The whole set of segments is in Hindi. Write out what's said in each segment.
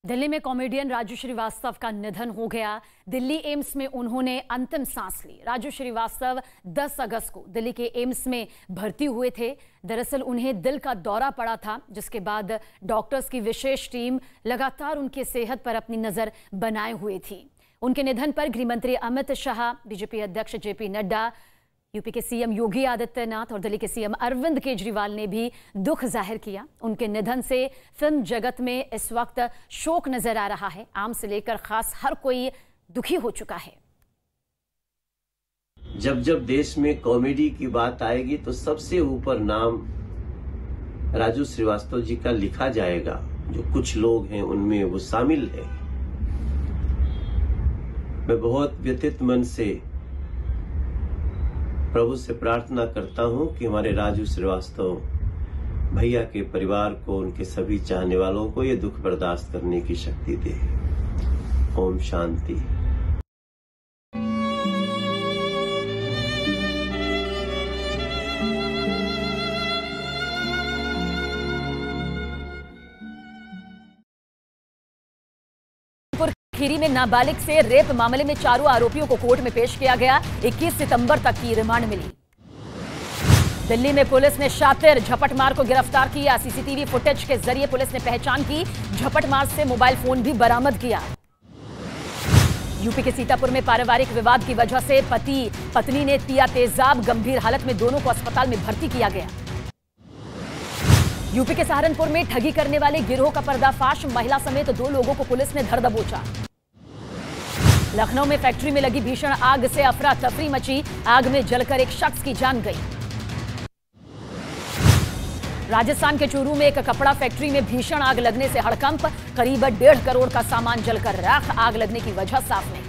दिल्ली में कॉमेडियन राजू श्रीवास्तव का निधन हो गया। दिल्ली एम्स में उन्होंने अंतिम सांस ली। राजू श्रीवास्तव 10 अगस्त को दिल्ली के एम्स में भर्ती हुए थे। दरअसल उन्हें दिल का दौरा पड़ा था, जिसके बाद डॉक्टर्स की विशेष टीम लगातार उनकी सेहत पर अपनी नजर बनाए हुए थी। उनके निधन पर गृह मंत्री अमित शाह, बीजेपी अध्यक्ष जेपी नड्डा, यूपी के सीएम योगी आदित्यनाथ और दिल्ली के सीएम अरविंद केजरीवाल ने भी दुख जाहिर किया। उनके निधन से फिल्म जगत में इस वक्त शोक नजर आ रहा है। आम से लेकर खास हर कोई दुखी हो चुका है। जब जब देश में कॉमेडी की बात आएगी तो सबसे ऊपर नाम राजू श्रीवास्तव जी का लिखा जाएगा। जो कुछ लोग हैं उनमें वो शामिल है। मैं बहुत व्यथित मन से प्रभु से प्रार्थना करता हूं कि हमारे राजू श्रीवास्तव भैया के परिवार को, उनके सभी चाहने वालों को ये दुख बर्दाश्त करने की शक्ति दे। ओम शांति। खीरी में नाबालिग से रेप मामले में चारों आरोपियों को कोर्ट में पेश किया गया। 21 सितंबर तक की रिमांड मिली। दिल्ली में पुलिस ने शातिर झपटमार को गिरफ्तार किया। सीसीटीवी फुटेज के जरिए पुलिस ने पहचान की। झपटमार से मोबाइल फोन भी बरामद किया। यूपी के सीतापुर में पारिवारिक विवाद की वजह से पति पत्नी ने पिया तेजाब। गंभीर हालत में दोनों को अस्पताल में भर्ती किया गया। यूपी के सहारनपुर में ठगी करने वाले गिरोह का पर्दाफाश। महिला समेत 2 लोगों को पुलिस ने धर दबोचा। लखनऊ में फैक्ट्री में लगी भीषण आग से अफरा तफरी मची। आग में जलकर एक शख्स की जान गई। राजस्थान के चूरू में एक कपड़ा फैक्ट्री में भीषण आग लगने से हड़कंप। करीब 1.5 करोड़ का सामान जलकर राख। आग लगने की वजह साफ नहीं।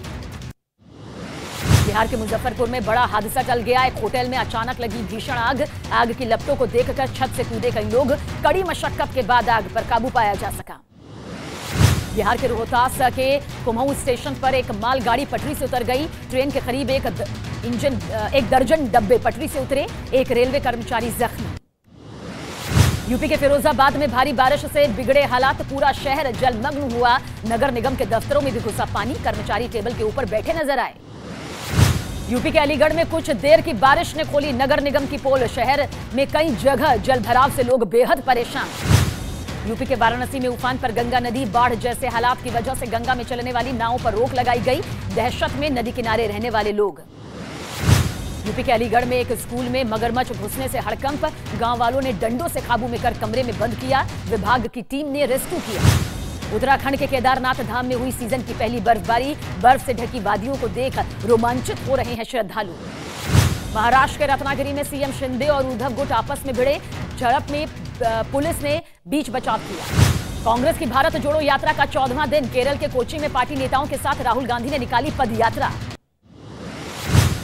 बिहार के मुजफ्फरपुर में बड़ा हादसा टल गया। एक होटल में अचानक लगी भीषण आग। आग की लपटों को देखकर छत से कूदे कई लोग। कड़ी मशक्कत के बाद आग पर काबू पाया जा सका। बिहार के रोहतास के कुमाऊं स्टेशन पर एक मालगाड़ी पटरी से उतर गई। ट्रेन के करीब एक दर्जन डब्बे पटरी से उतरे। एक रेलवे कर्मचारी जख्मी। यूपी के फिरोजाबाद में भारी बारिश से बिगड़े हालात। पूरा शहर जलमग्न हुआ। नगर निगम के दफ्तरों में भी घुसा पानी। कर्मचारी टेबल के ऊपर बैठे नजर आए। यूपी के अलीगढ़ में कुछ देर की बारिश ने खोली नगर निगम की पोल। शहर में कई जगह जलभराव से लोग बेहद परेशान। यूपी के वाराणसी में उफान पर गंगा नदी। बाढ़ जैसे हालात की वजह से गंगा में चलने वाली नावों पर रोक लगाई गई। दहशत में नदी किनारे रहने वाले लोग। यूपी के अलीगढ़ में एक स्कूल में मगरमच्छ घुसने से हड़कंप। गांव वालों ने डंडों से काबू में कर कमरे में बंद किया। विभाग की टीम ने रेस्क्यू किया। उत्तराखंड के केदारनाथ धाम में हुई सीजन की पहली बर्फबारी। बर्फ से ढकी वादियों को देख रोमांचित हो रहे हैं श्रद्धालु। महाराष्ट्र के रत्नागिरी में सीएम शिंदे और उद्धव गुट आपस में भिड़े। झड़प में पुलिस ने बीच बचाव किया। कांग्रेस की भारत जोड़ो यात्रा का 14वां दिन। केरल के कोच्चि में पार्टी नेताओं के साथ राहुल गांधी ने निकाली पद यात्रा।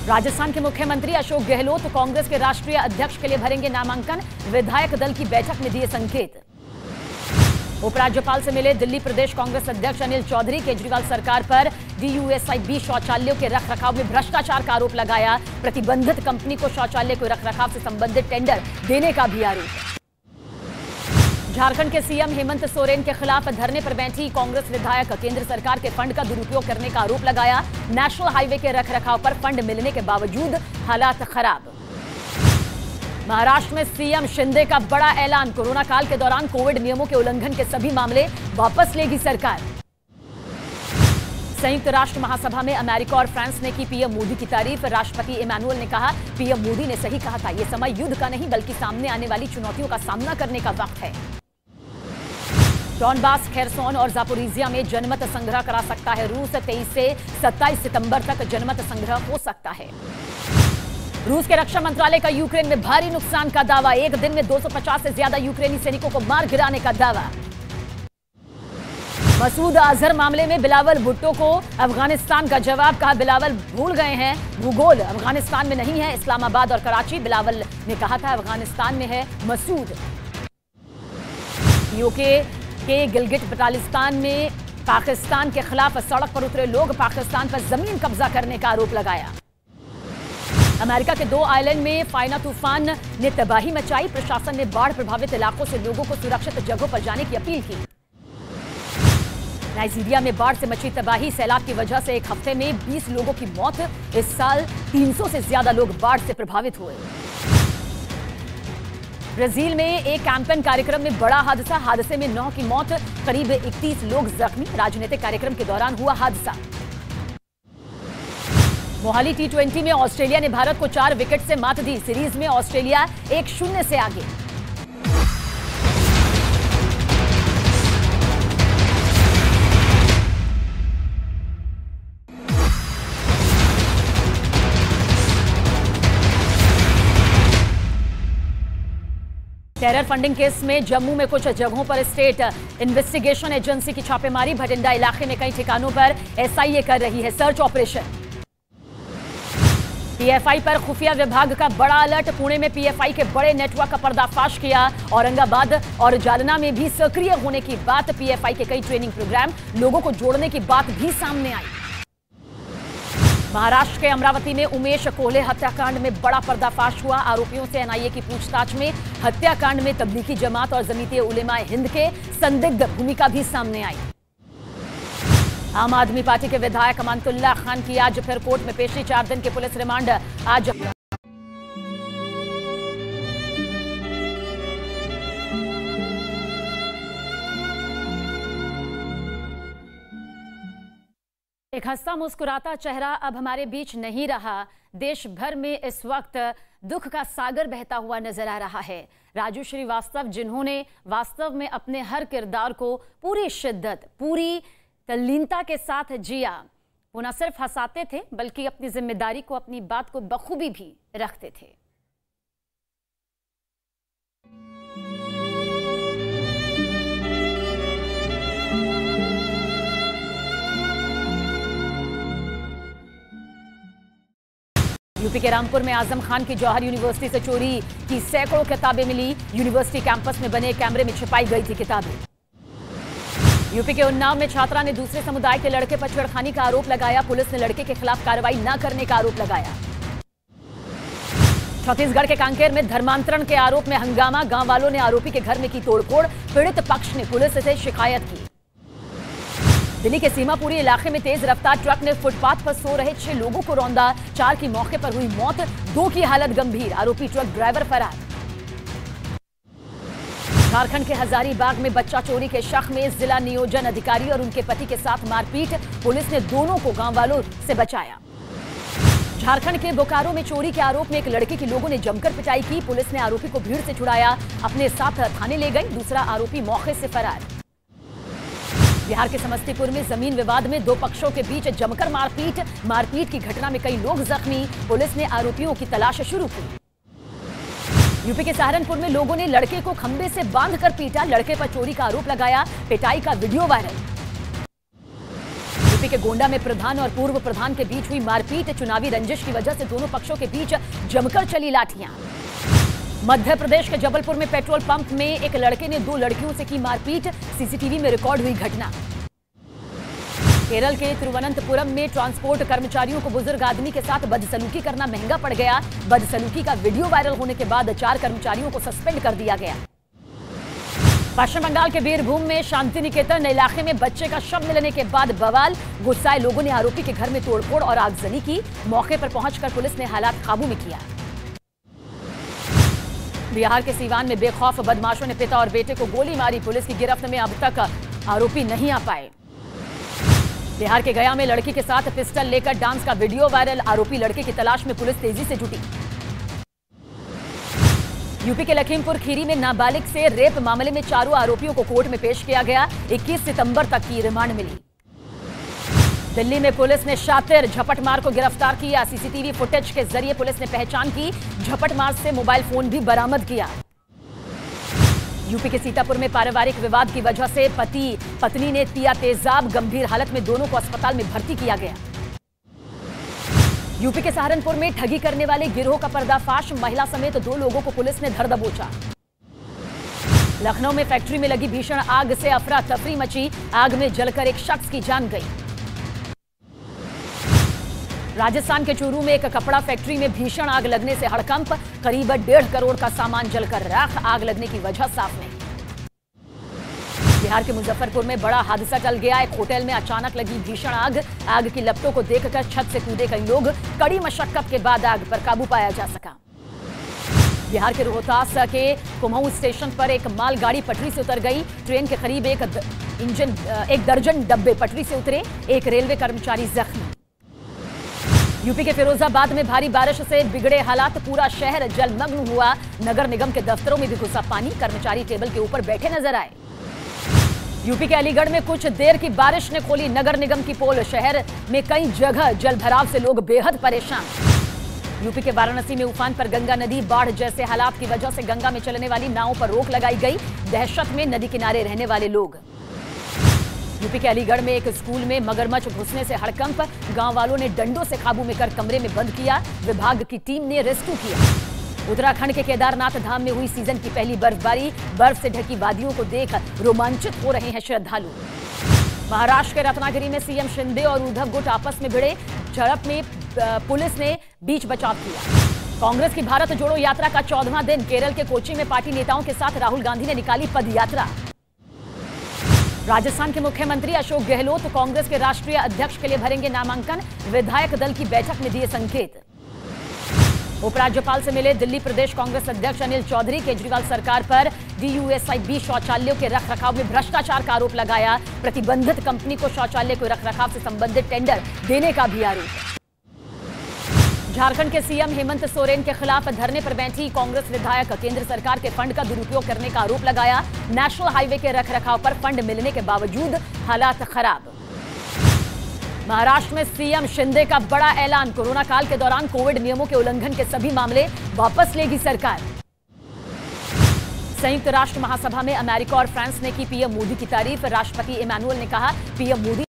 राजस्थान के मुख्यमंत्री अशोक गहलोत कांग्रेस के राष्ट्रीय अध्यक्ष के लिए भरेंगे नामांकन। विधायक दल की बैठक में दिए संकेत। उपराज्यपाल से मिले दिल्ली प्रदेश कांग्रेस अध्यक्ष अनिल चौधरी। केजरीवाल सरकार पर DUSIB शौचालयों के रखरखाव में भ्रष्टाचार का आरोप लगाया। प्रतिबंधित कंपनी को शौचालय के रखरखाव से संबंधित टेंडर देने का भी आरोप। झारखंड के सीएम हेमंत सोरेन के खिलाफ धरने पर बैठी कांग्रेस विधायक। केंद्र सरकार के फंड का दुरुपयोग करने का आरोप लगाया। नेशनल हाईवे के रखरखाव पर फंड मिलने के बावजूद हालात खराब। महाराष्ट्र में सीएम शिंदे का बड़ा ऐलान। कोरोना काल के दौरान कोविड नियमों के उल्लंघन के सभी मामले वापस लेगी सरकार। संयुक्त राष्ट्र महासभा में अमेरिका और फ्रांस ने की पीएम मोदी की तारीफ। राष्ट्रपति इमैनुअल ने कहा, पीएम मोदी ने सही कहा था। यह समय युद्ध का नहीं बल्कि सामने आने वाली चुनौतियों का सामना करने का वक्त है। डॉनबास, खेरसोन और जापोरिजिया में जनमत संग्रह करा सकता है रूस। 23 से 27 सितंबर तक जनमत संग्रह हो सकता है। रूस के रक्षा मंत्रालय का यूक्रेन में भारी नुकसान का दावा। एक दिन में 250 से ज्यादा यूक्रेनी सैनिकों को मार गिराने का दावा। मसूद अजहर मामले में बिलावल भुट्टो को अफगानिस्तान का जवाब। कहा, बिलावल भूल गए हैं भूगोल अफगानिस्तान में नहीं है। इस्लामाबाद और कराची। बिलावल ने कहा था अफगानिस्तान में है मसूद। पीओके के गिलगिट बटालिस्तान में पाकिस्तान के खिलाफ सड़क पर उतरे लोग। पाकिस्तान पर जमीन कब्जा करने का आरोप लगाया। अमेरिका के 2 आइलैंड में फाइना तूफान ने तबाही मचाई। प्रशासन ने बाढ़ प्रभावित इलाकों से लोगों को सुरक्षित जगहों पर जाने की अपील की। नाइजीरिया में बाढ़ से मची तबाही, सैलाब की वजह से एक हफ्ते में 20 लोगों की मौत। इस साल 300 से ज्यादा लोग बाढ़ से प्रभावित हुए। ब्राजील में एक कैंपेन कार्यक्रम में बड़ा हादसे में 9 की मौत, करीब 31 लोग जख्मी। राजनीतिक कार्यक्रम के दौरान हुआ हादसा। मोहाली T20 में ऑस्ट्रेलिया ने भारत को 4 विकेट से मात दी। सीरीज में ऑस्ट्रेलिया 1-0 से आगे। टेरर फंडिंग केस में जम्मू में कुछ जगहों पर स्टेट इन्वेस्टिगेशन एजेंसी की छापेमारी। भटिंडा इलाके में कई ठिकानों पर SIA कर रही है सर्च ऑपरेशन। PFI पर खुफिया विभाग का बड़ा अलर्ट। पुणे में PFI के बड़े नेटवर्क का पर्दाफाश किया। औरंगाबाद और जालना में भी सक्रिय होने की बात। PFI के कई ट्रेनिंग प्रोग्राम, लोगों को जोड़ने की बात भी सामने आई। महाराष्ट्र के अमरावती में उमेश कोहले हत्याकांड में बड़ा पर्दाफाश हुआ। आरोपियों से NIA की पूछताछ में हत्याकांड में तबलीगी जमात और जमीयत उलेमा हिंद के संदिग्ध भूमिका भी सामने आई। आम आदमी पार्टी के विधायक अमानतुल्लाह खान की आज फिर कोर्ट में पेशी। 4 दिन के पुलिस रिमांड। आज एक हंसता मुस्कुराता चेहरा अब हमारे बीच नहीं रहा। देश भर में इस वक्त दुख का सागर बहता हुआ नजर आ रहा है। राजू श्रीवास्तव, जिन्होंने वास्तव में अपने हर किरदार को पूरी शिद्दत, पूरी तल्लीनता के साथ जिया, वो न सिर्फ हंसाते थे बल्कि अपनी जिम्मेदारी को, अपनी बात को बखूबी भी रखते थे। यूपी के रामपुर में आजम खान की जौहर यूनिवर्सिटी से चोरी की सैकड़ों किताबें मिली। यूनिवर्सिटी कैंपस में बने कैमरे में छिपाई गई थी किताबें। यूपी के उन्नाव में छात्रा ने दूसरे समुदाय के लड़के पर छेड़खानी का आरोप लगाया। पुलिस ने लड़के के खिलाफ कार्रवाई न करने का आरोप लगाया। छत्तीसगढ़ के कांकेर में धर्मांतरण के आरोप में हंगामा। गांव वालों ने आरोपी के घर में की तोड़फोड़। पीड़ित पक्ष ने पुलिस से शिकायत की। दिल्ली के सीमापुरी इलाके में तेज रफ्तार ट्रक ने फुटपाथ पर सो रहे 6 लोगों को रौंदा। 4 की मौके पर हुई मौत, 2 की हालत गंभीर। आरोपी ट्रक ड्राइवर फरार। झारखंड के हजारीबाग में बच्चा चोरी के शक में जिला नियोजन अधिकारी और उनके पति के साथ मारपीट। पुलिस ने दोनों को गांव वालों से बचाया। झारखंड के बोकारो में चोरी के आरोप में एक लड़के की लोगों ने जमकर पिटाई की। पुलिस ने आरोपी को भीड़ से छुड़ाया, अपने साथ थाने ले गई। दूसरा आरोपी मौके से फरार। बिहार के समस्तीपुर में जमीन विवाद में 2 पक्षों के बीच जमकर मारपीट की घटना में कई लोग जख्मी। पुलिस ने आरोपियों की तलाश शुरू की। यूपी के सहारनपुर में लोगों ने लड़के को खंबे से बांधकर पीटा। लड़के पर चोरी का आरोप लगाया। पिटाई का वीडियो वायरल। यूपी के गोंडा में प्रधान और पूर्व प्रधान के बीच हुई मारपीट। चुनावी रंजिश की वजह से दोनों पक्षों के बीच जमकर चली लाठियां। मध्य प्रदेश के जबलपुर में पेट्रोल पंप में एक लड़के ने 2 लड़कियों से की मारपीट। सीसीटीवी में रिकॉर्ड हुई घटना। केरल के तिरुवनंतपुरम में ट्रांसपोर्ट कर्मचारियों को बुजुर्ग आदमी के साथ बदसलूकी करना महंगा पड़ गया। बदसलूकी का वीडियो वायरल होने के बाद 4 कर्मचारियों को सस्पेंड कर दिया गया। पश्चिम बंगाल के बीरभूम में शांति निकेतन इलाके में बच्चे का शव मिलने के बाद बवाल। गुस्साए लोगों ने आरोपी के घर में तोड़फोड़ और आगजनी की। मौके पर पहुंचकर पुलिस ने हालात काबू में किया। बिहार के सीवान में बेखौफ बदमाशों ने पिता और बेटे को गोली मारी। पुलिस की गिरफ्त में अब तक आरोपी नहीं आ पाए। बिहार के गया में लड़की के साथ पिस्टल लेकर डांस का वीडियो वायरल। आरोपी लड़के की तलाश में पुलिस तेजी से जुटी। यूपी के लखीमपुर खीरी में नाबालिग से रेप मामले में 4 आरोपियों को कोर्ट में पेश किया गया। 21 सितंबर तक की रिमांड मिली। दिल्ली में पुलिस ने शातिर झपटमार को गिरफ्तार किया। सीसीटीवी फुटेज के जरिए पुलिस ने पहचान की। झपटमार से मोबाइल फोन भी बरामद किया। यूपी के सीतापुर में पारिवारिक विवाद की वजह से पति पत्नी ने पिया तेजाब। गंभीर हालत में दोनों को अस्पताल में भर्ती किया गया। यूपी के सहारनपुर में ठगी करने वाले गिरोह का पर्दाफाश। महिला समेत 2 लोगों को पुलिस ने धर दबोचा। लखनऊ में फैक्ट्री में लगी भीषण आग से अफरा तफरी मची। आग में जलकर एक शख्स की जान गई। राजस्थान के चूरू में एक कपड़ा फैक्ट्री में भीषण आग लगने से हड़कंप। करीब 1.5 करोड़ का सामान जलकर राख। आग लगने की वजह साफ नहीं। बिहार के मुजफ्फरपुर में बड़ा हादसा टल गया। एक होटल में अचानक लगी भीषण आग। आग की लपटों को देखकर छत से कूदे कई लोग। कड़ी मशक्कत के बाद आग पर काबू पाया जा सका। बिहार के रोहतास के कुमाऊं स्टेशन पर एक मालगाड़ी पटरी से उतर गई। ट्रेन के करीब एक दर्जन डब्बे पटरी से उतरे। एक रेलवे कर्मचारी जख्मी। यूपी के फिरोजाबाद में भारी बारिश से बिगड़े हालात। पूरा शहर जलमग्न हुआ। नगर निगम के दफ्तरों में भी घुसा पानी। कर्मचारी टेबल के ऊपर बैठे नजर आए। यूपी के अलीगढ़ में कुछ देर की बारिश ने खोली नगर निगम की पोल। शहर में कई जगह जलभराव से लोग बेहद परेशान। यूपी के वाराणसी में उफान पर गंगा नदी। बाढ़ जैसे हालात की वजह से गंगा में चलने वाली नावों पर रोक लगाई गई। दहशत में नदी किनारे रहने वाले लोग। यूपी के अलीगढ़ में एक स्कूल में मगरमच्छ घुसने से हड़कंप। गांव वालों ने डंडों से काबू में कर कमरे में बंद किया। विभाग की टीम ने रेस्क्यू किया। उत्तराखंड के केदारनाथ धाम में हुई सीजन की पहली बर्फबारी। बर्फ से ढकी वादियों को देख रोमांचित हो रहे हैं श्रद्धालु। महाराष्ट्र के रत्नागिरी में सीएम शिंदे और उद्धव गुट आपस में भिड़े। झड़प में पुलिस ने बीच बचाव किया। कांग्रेस की भारत जोड़ो यात्रा का 14वां दिन। केरल के कोच्चि में पार्टी नेताओं के साथ राहुल गांधी ने निकाली पदयात्रा। राजस्थान के मुख्यमंत्री अशोक गहलोत कांग्रेस के राष्ट्रीय अध्यक्ष के लिए भरेंगे नामांकन। विधायक दल की बैठक में दिए संकेत। उपराज्यपाल से मिले दिल्ली प्रदेश कांग्रेस अध्यक्ष अनिल चौधरी। केजरीवाल सरकार पर DUSIB शौचालयों के रखरखाव में भ्रष्टाचार का आरोप लगाया। प्रतिबंधित कंपनी को शौचालय के रखरखाव से संबंधित टेंडर देने का भी आरोप। झारखंड के सीएम हेमंत सोरेन के खिलाफ धरने पर बैठी कांग्रेस विधायक। केंद्र सरकार के फंड का दुरुपयोग करने का आरोप लगाया। नेशनल हाईवे के रखरखाव पर फंड मिलने के बावजूद हालात खराब। महाराष्ट्र में सीएम शिंदे का बड़ा ऐलान। कोरोना काल के दौरान कोविड नियमों के उल्लंघन के सभी मामले वापस लेगी सरकार। संयुक्त राष्ट्र महासभा में अमेरिका और फ्रांस ने की पीएम मोदी की तारीफ। राष्ट्रपति इमैनुअल ने कहा पीएम मोदी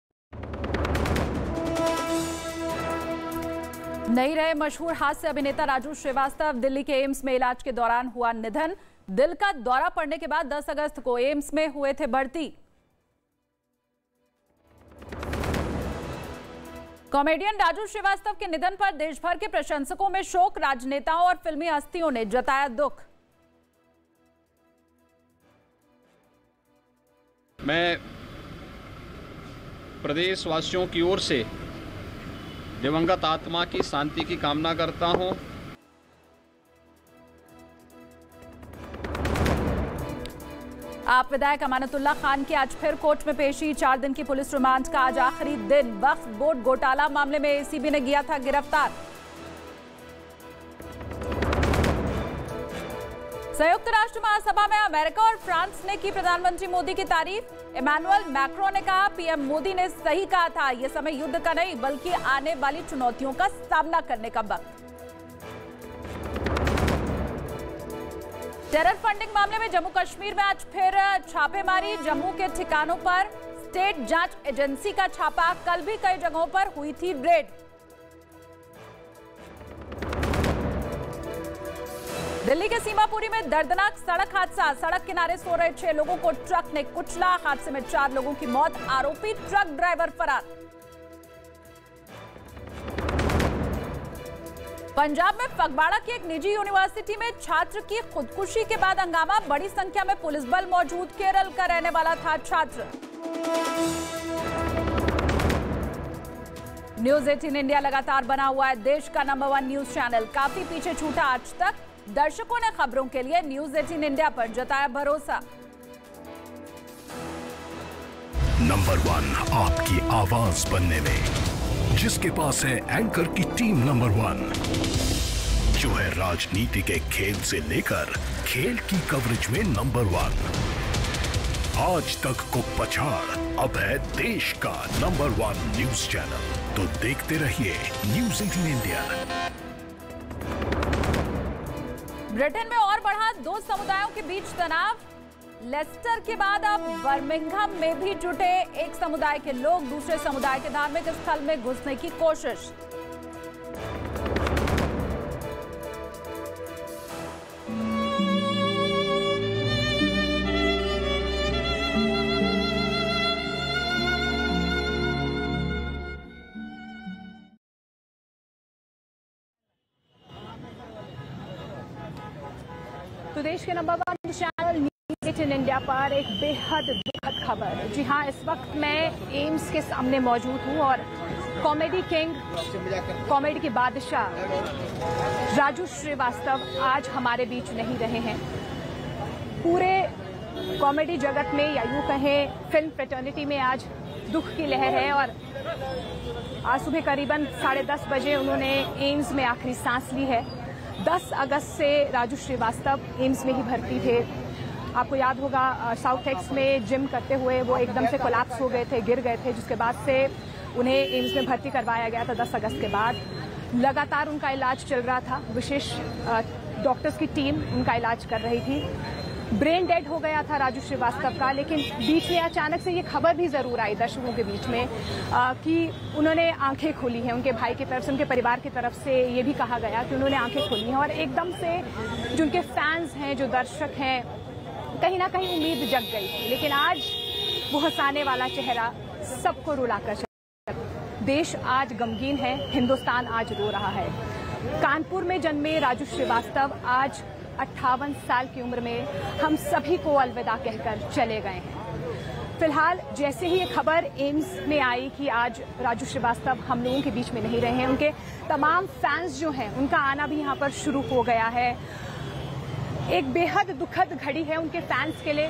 नहीं रहे मशहूर हास्य अभिनेता राजू श्रीवास्तव। दिल्ली के एम्स में इलाज के दौरान हुआ निधन। दिल का दौरा पड़ने के बाद 10 अगस्त को एम्स में हुए थे भर्ती। कॉमेडियन राजू श्रीवास्तव के निधन पर देश भर के प्रशंसकों में शोक। राजनेताओं और फिल्मी हस्तियों ने जताया दुख। मैं प्रदेशवासियों की ओर से दिवंगत आत्मा की शांति की कामना करता हूं। आप विधायक अमानतुल्लाह खान की आज फिर कोर्ट में पेशी। 4 दिन की पुलिस रिमांड का आज आखिरी दिन। वक्फ बोर्ड घोटाला मामले में एसीबी ने किया था गिरफ्तार। संयुक्त राष्ट्र महासभा में अमेरिका और फ्रांस ने की प्रधानमंत्री मोदी की तारीफ। इमैनुअल मैक्रोन ने कहा पीएम मोदी ने सही कहा था, यह समय युद्ध का नहीं बल्कि आने वाली चुनौतियों का सामना करने का वक्त। टेरर फंडिंग मामले में जम्मू कश्मीर में आज फिर छापेमारी। जम्मू के ठिकानों पर स्टेट जांच एजेंसी का छापा। कल भी कई जगहों पर हुई थी रेड। दिल्ली के सीमापुरी में दर्दनाक सड़क हादसा। सड़क किनारे सो रहे 6 लोगों को ट्रक ने कुचला। हादसे में 4 लोगों की मौत। आरोपी ट्रक ड्राइवर फरार। पंजाब में फगवाड़ा की एक निजी यूनिवर्सिटी में छात्र की खुदकुशी के बाद हंगामा। बड़ी संख्या में पुलिस बल मौजूद। केरल का रहने वाला था छात्र। न्यूज 18 इंडिया लगातार बना हुआ है देश का नंबर 1 न्यूज चैनल। काफी पीछे छूटा आज तक। दर्शकों ने खबरों के लिए न्यूज 18 इंडिया पर जताया भरोसा। नंबर 1 आपकी आवाज बनने में, जिसके पास है एंकर की टीम नंबर 1, जो है राजनीति के खेल से लेकर खेल की कवरेज में नंबर 1। आज तक को पछाड़, अब है देश का नंबर 1 न्यूज चैनल। तो देखते रहिए न्यूज 18 इंडिया। ब्रिटेन में और बढ़ा 2 समुदायों के बीच तनाव। लेस्टर के बाद अब बर्मिंघम में भी जुटे एक समुदाय के लोग दूसरे समुदाय के धार्मिक स्थल में घुसने की कोशिश। तो देश के नंबर 1 चैनल इन इंडिया पर एक बेहद दुखद खबर। जी हाँ, इस वक्त मैं एम्स के सामने मौजूद हूँ और कॉमेडी किंग, कॉमेडी के बादशाह राजू श्रीवास्तव आज हमारे बीच नहीं रहे हैं। पूरे कॉमेडी जगत में या यूं कहें फिल्म फ्रेटर्निटी में आज दुख की लहर है और आज सुबह करीबन 10:30 बजे उन्होंने एम्स में आखिरी सांस ली है। 10 अगस्त से राजू श्रीवास्तव एम्स में ही भर्ती थे। आपको याद होगा साउथ एक्स में जिम करते हुए वो एकदम से कोलैप्स हो गए थे, गिर गए थे, जिसके बाद से उन्हें एम्स में भर्ती करवाया गया था 10 अगस्त के बाद। लगातार उनका इलाज चल रहा था, विशेष डॉक्टर्स की टीम उनका इलाज कर रही थी। ब्रेन डेड हो गया था राजू श्रीवास्तव का, लेकिन बीच में अचानक से ये खबर भी जरूर आई दर्शकों के बीच में कि उन्होंने आंखें खोली हैं। उनके भाई की तरफ से, उनके परिवार की तरफ से ये भी कहा गया कि उन्होंने आंखें खोली हैं और एकदम से जो उनके फैंस हैं, जो दर्शक हैं, कहीं ना कहीं उम्मीद जग गई थी। लेकिन आज वो हंसाने वाला चेहरा सबको रुलाकर चला। देश आज गमगीन है, हिंदुस्तान आज रो रहा है। कानपुर में जन्मे राजू श्रीवास्तव आज 58 साल की उम्र में हम सभी को अलविदा कहकर चले गए हैं। फिलहाल जैसे ही ये खबर एम्स में आई कि आज राजू श्रीवास्तव हम लोगों के बीच में नहीं रहे हैं, उनके तमाम फैंस जो हैं उनका आना भी यहाँ पर शुरू हो गया है। एक बेहद दुखद घड़ी है उनके फैंस के लिए,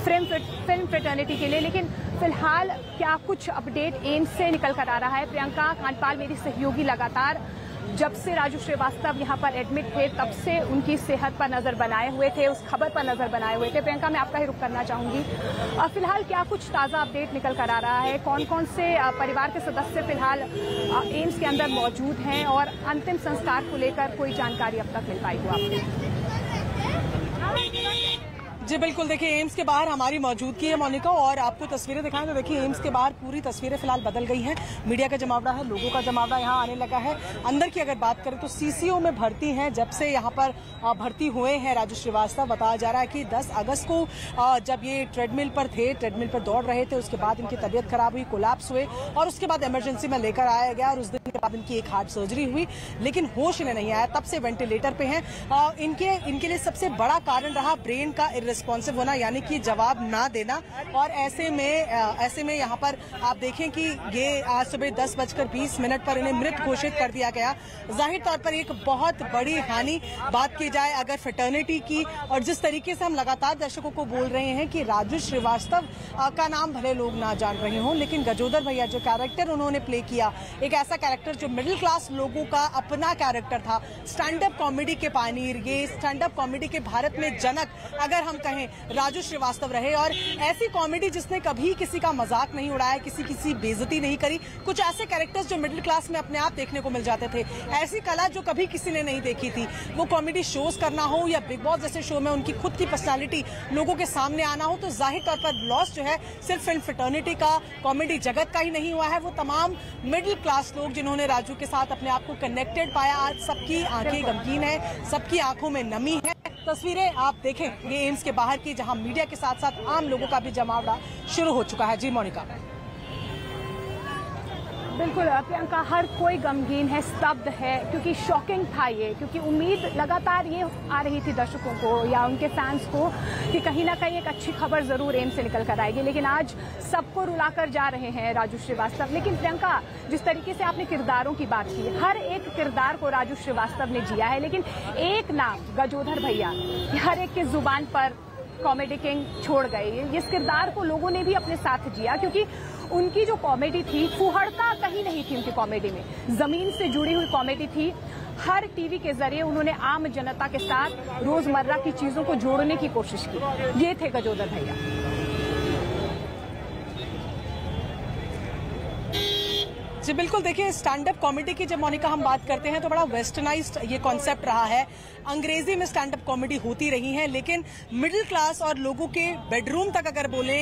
फिल्म फ्रेटर्निटी के लिए। लेकिन फिलहाल क्या कुछ अपडेट एम्स से निकल कर आ रहा है। प्रियंका कांडपाल मेरी सहयोगी लगातार जब से राजू श्रीवास्तव यहाँ पर एडमिट थे तब से उनकी सेहत पर नजर बनाए हुए थे, उस खबर पर नजर बनाए हुए थे। प्रियंका, मैं आपका ही रुख करना चाहूंगी, फिलहाल क्या कुछ ताजा अपडेट निकल कर आ रहा है? कौन कौन से परिवार के सदस्य फिलहाल एम्स के अंदर मौजूद हैं और अंतिम संस्कार को लेकर कोई जानकारी अब तक मिल पाई हो आपको? जी बिल्कुल, देखिए एम्स के बाहर हमारी मौजूदगी है मोनिका, और आपको तस्वीरें दिखाएं तो देखिए एम्स के बाहर पूरी तस्वीरें फिलहाल बदल गई हैं। मीडिया का जमावड़ा है, लोगों का जमावड़ा यहाँ आने लगा है। अंदर की अगर बात करें तो सीसीयू में भर्ती हैं। जब से यहाँ पर भर्ती हुए हैं राजू श्रीवास्तव, बताया जा रहा है कि 10 अगस्त को जब ये ट्रेडमिल पर थे, ट्रेडमिल पर दौड़ रहे थे, उसके बाद इनकी तबीयत खराब हुई, कोलैप्स हुए और उसके बाद इमरजेंसी में लेकर आया गया और उस दिन के बाद इनकी एक हार्ट सर्जरी हुई, लेकिन होश इन्हें नहीं आया, तब से वेंटिलेटर पे हैं। इनके लिए सबसे बड़ा कारण रहा ब्रेन का इररिस्पॉन्सिव होना, यानी कि जवाब ना देना। और ऐसे में यहाँ पर आप देखें कि ये आज सुबह 10:20 पर इन्हें मृत घोषित कर दिया गया। जाहिर तौर पर एक बहुत बड़ी हानि। बात की जाए अगर फ्रेटर्निटी की, और जिस तरीके से हम लगातार दर्शकों को बोल रहे हैं कि राजू श्रीवास्तव का नाम भले लोग ना जान रहे हों, लेकिन गजोदर भैया जो कैरेक्टर उन्होंने प्ले किया, एक ऐसा कैरेक्टर जो मिडिल क्लास लोगों का अपना कैरेक्टर था, स्टैंड अप कॉमेडी के पानीर, ये स्टैंड अप कॉमेडी के भारत में जनक अगर हम कहें, राजू श्रीवास्तव रहे। और ऐसी कॉमेडी जिसने कभी किसी का मजाक नहीं उड़ाया, किसी बेइज्जती नहीं करी। कुछ ऐसे कैरेक्टर्स जो मिडिल क्लास में अपने आप देखने को मिल जाते थे, ऐसी कला जो कभी किसी ने नहीं देखी थी। वो कॉमेडी शोज करना हो या बिग बॉस जैसे शो में उनकी खुद की पर्सनालिटी लोगों के सामने आना हो, तो जाहिर तौर पर लॉस जो है सिर्फ फिल्म फ्रेटर्निटी का, कॉमेडी जगत का ही नहीं हुआ है, वो तमाम मिडिल क्लास लोग जिन्होंने राजू के साथ अपने आप को कनेक्टेड पाया, आज सबकी आंखें गमगीन है, सबकी आंखों में नमी है। तस्वीरें आप देखें ये एम्स के बाहर की, जहां मीडिया के साथ साथ आम लोगों का भी जमावड़ा शुरू हो चुका है। जी मोनिका। बिल्कुल प्रियंका, हर कोई गमगीन है, स्तब्ध है, क्योंकि शॉकिंग था ये, क्योंकि उम्मीद लगातार ये आ रही थी दर्शकों को या उनके फैंस को कि कहीं ना कहीं एक अच्छी खबर जरूर एम्स से निकल कर आएगी, लेकिन आज सबको रुलाकर जा रहे हैं राजू श्रीवास्तव। लेकिन प्रियंका, जिस तरीके से आपने किरदारों की बात की, हर एक किरदार को राजू श्रीवास्तव ने जिया है, लेकिन एक नाम गजोधर भैया हर एक की जुबान पर कॉमेडी किंग छोड़ गए। इस किरदार को लोगों ने भी अपने साथ जिया, क्योंकि उनकी जो कॉमेडी थी, फुहड़ता कहीं नहीं थी उनकी कॉमेडी में, जमीन से जुड़ी हुई कॉमेडी थी। हर टीवी के जरिए उन्होंने आम जनता के साथ रोजमर्रा की चीजों को जोड़ने की कोशिश की। ये थे गजोदर भैया। जी बिल्कुल, देखिए स्टैंड अप कॉमेडी की जब मोनिका हम बात करते हैं तो बड़ा वेस्टर्नाइज्ड ये कॉन्सेप्ट रहा है। अंग्रेजी में स्टैंड अप कॉमेडी होती रही है, लेकिन मिडिल क्लास और लोगों के बेडरूम तक अगर बोले,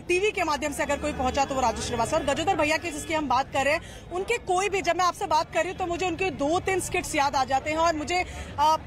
टीवी के माध्यम से अगर कोई पहुंचा तो वो राजू श्रीवास्तव। और गजोदर भैया की जिसकी हम बात कर रहे हैं, उनके कोई भी, जब मैं आपसे बात कर रही हूँ तो मुझे उनके 2-3 स्किट्स याद आ जाते हैं और मुझे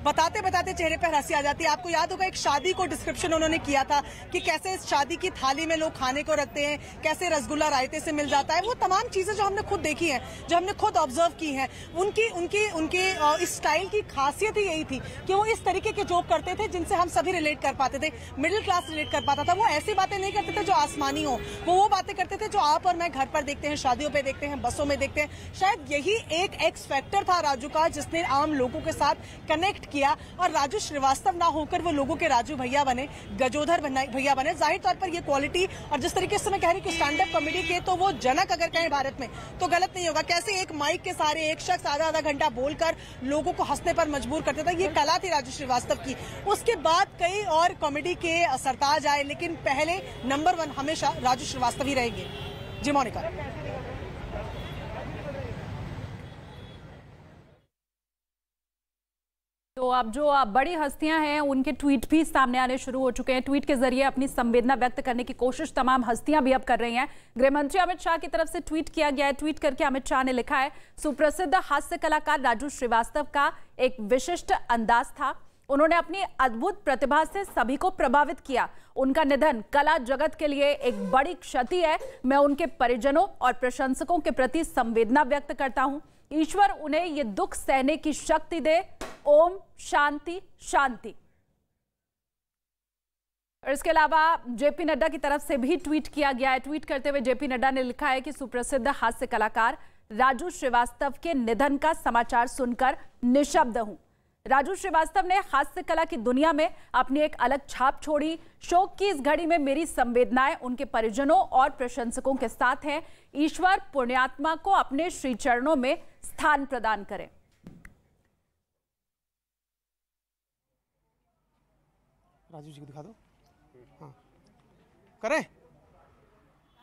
बताते बताते चेहरे पर हंसी आ जाती है। आपको याद होगा एक शादी को डिस्क्रिप्शन उन्होंने किया था कि कैसे शादी की थाली में लोग खाने को रखते हैं, कैसे रसगुल्ला रायते से मिल जाता है। वो तमाम चीजें जो हमने खुद देखी है, जो हमने खुद ऑब्जर्व की है, उनके इस स्टाइल की खासियत ही यही थी कि वो इस तरीके के जोक करते थे जिनसे हम सभी रिलेट कर पाते थे, मिडिल क्लास रिलेट कर पाता था। वो ऐसी बातें नहीं करते थे जो आसमानी हो, वो बातें करते थे जो आप और मैं घर पर देखते हैं, शादियों पे देखते हैं, बसों में देखते हैं। शायद यही एक एक्स फैक्टर था राजू का, जिसने आम लोगों के साथ कनेक्ट किया और राजू श्रीवास्तव ना होकर वो लोगों के राजू भैया बने, गजोधर भैया बने। जाहिर तौर पर ये क्वालिटी और जिस तरीके से मैं कह रही हूँ कि स्टैंड अप कॉमेडी के तो वो जनक अगर कहें भारत में तो गलत नहीं होगा। कैसे एक माइक के सहारे एक शख्स आधा घंटा बोलकर लोगों को हंसने पर मजबूर करता था, ये कला थी राजू श्रीवास्तव की। उसके बाद कई और कॉमेडी के सरताज आए, लेकिन पहले नंबर 1 हमेशा राजू श्रीवास्तव ही रहेंगे। जी मोनिका। तो अब जो बड़ी हस्तियां हैं उनके ट्वीट भी सामने आने शुरू हो चुके हैं। ट्वीट के जरिए अपनी संवेदना व्यक्त करने की कोशिश तमाम हस्तियां भी अब कर रही हैं। गृह मंत्री अमित शाह की तरफ से ट्वीट किया गया है। ट्वीट करके अमित शाह ने लिखा है, सुप्रसिद्ध हास्य कलाकार राजू श्रीवास्तव का एक विशिष्ट अंदाज था। उन्होंने अपनी अद्भुत प्रतिभा से सभी को प्रभावित किया। उनका निधन कला जगत के लिए एक बड़ी क्षति है। मैं उनके परिजनों और प्रशंसकों के प्रति संवेदना व्यक्त करता हूं। ईश्वर उन्हें ये दुख सहने की शक्ति दे। ओम शांति शांति। और इसके अलावा जेपी नड्डा की तरफ से भी ट्वीट किया गया है। ट्वीट करते हुए जेपी नड्डा ने लिखा है कि सुप्रसिद्ध हास्य कलाकार राजू श्रीवास्तव के निधन का समाचार सुनकर निशब्द हूं। राजू श्रीवास्तव ने हास्य कला की दुनिया में अपनी एक अलग छाप छोड़ी। शोक की इस घड़ी में मेरी संवेदनाएं उनके परिजनों और प्रशंसकों के साथ हैं। ईश्वर पुण्यात्मा को अपने श्री चरणों में स्थान प्रदान करें। राजू जी को दिखा दो। हाँ करें,